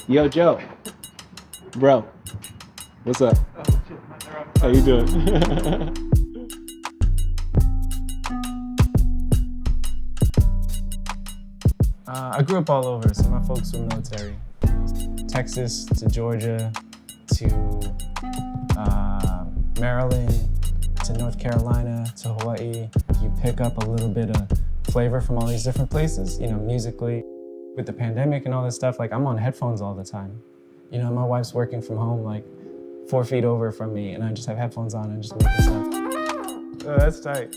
Yo, Joe. Bro. What's up? Oh, shit, How you doing? I grew up all over, so my folks were military. Texas to Georgia to Maryland to North Carolina to Hawaii. You pick up a little bit of flavor from all these different places, you know, musically. With the pandemic and all this stuff, like I'm on headphones all the time. You know, my wife's working from home like 4 feet over from me and I just have headphones on and just making stuff. Oh, that's tight.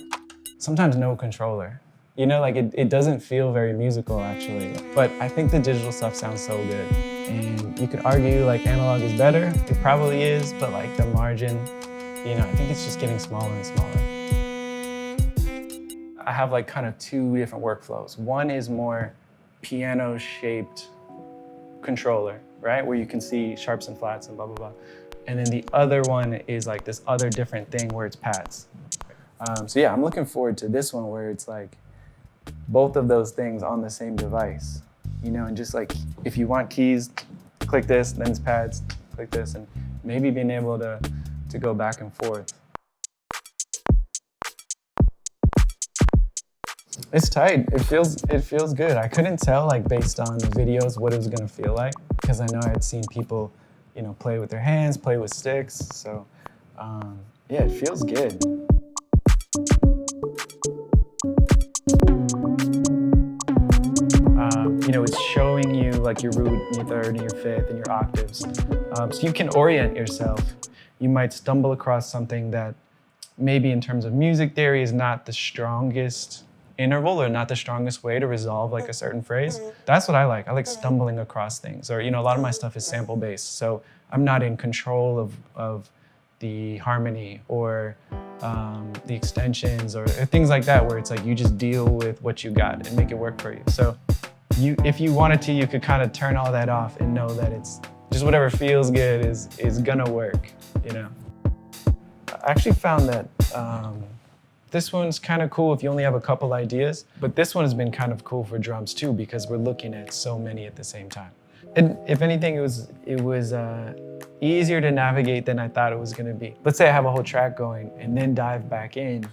Sometimes no controller. You know, like it doesn't feel very musical actually, but I think the digital stuff sounds so good. And you could argue like analog is better, it probably is, but like the margin, you know, I think it's just getting smaller and smaller. I have like kind of two different workflows. One is more piano-shaped controller, right? Where you can see sharps and flats and blah, blah, blah. And then the other one is like this other different thing where it's pads. So yeah, I'm looking forward to this one where it's like both of those things on the same device, you know, and just like, if you want keys, click this, then it's pads, click this, and maybe being able to go back and forth. It's tight. It feels good. I couldn't tell, like, based on the videos what it was gonna feel like, because I know I had seen people, you know, play with their hands, play with sticks. So, yeah, it feels good. You know, it's showing you like your root, your third, and your fifth, and your octaves. So you can orient yourself. You might stumble across something that maybe in terms of music theory is not the strongest interval or not the strongest way to resolve like a certain phrase. That's what I like. I like stumbling across things. Or, you know, a lot of my stuff is sample based, so I'm not in control of the harmony or the extensions or things like that, where it's like you just deal with what you got and make it work for you. So if you wanted to, you could kind of turn all that off and know that it's just whatever feels good is gonna work, you know. I actually found that this one's kind of cool if you only have a couple ideas, but this one has been kind of cool for drums too, because we're looking at so many at the same time. And if anything, it was easier to navigate than I thought it was gonna be. Let's say I have a whole track going and then dive back in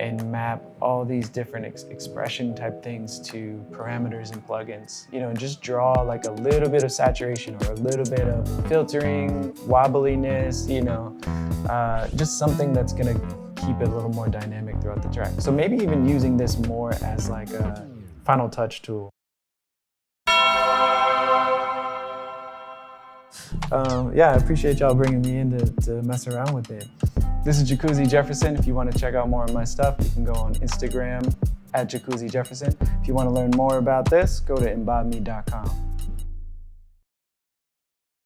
and map all these different expression type things to parameters and plugins, you know, and just draw like a little bit of saturation or a little bit of filtering, wobbliness, you know, just something that's gonna keep it a little more dynamic throughout the track. So maybe even using this more as like a final touch tool. Yeah, I appreciate y'all bringing me in to mess around with it. This is Jacuzzi Jefferson. If you want to check out more of my stuff, you can go on Instagram @Jacuzzi Jefferson. If you want to learn more about this, go to embodme.com.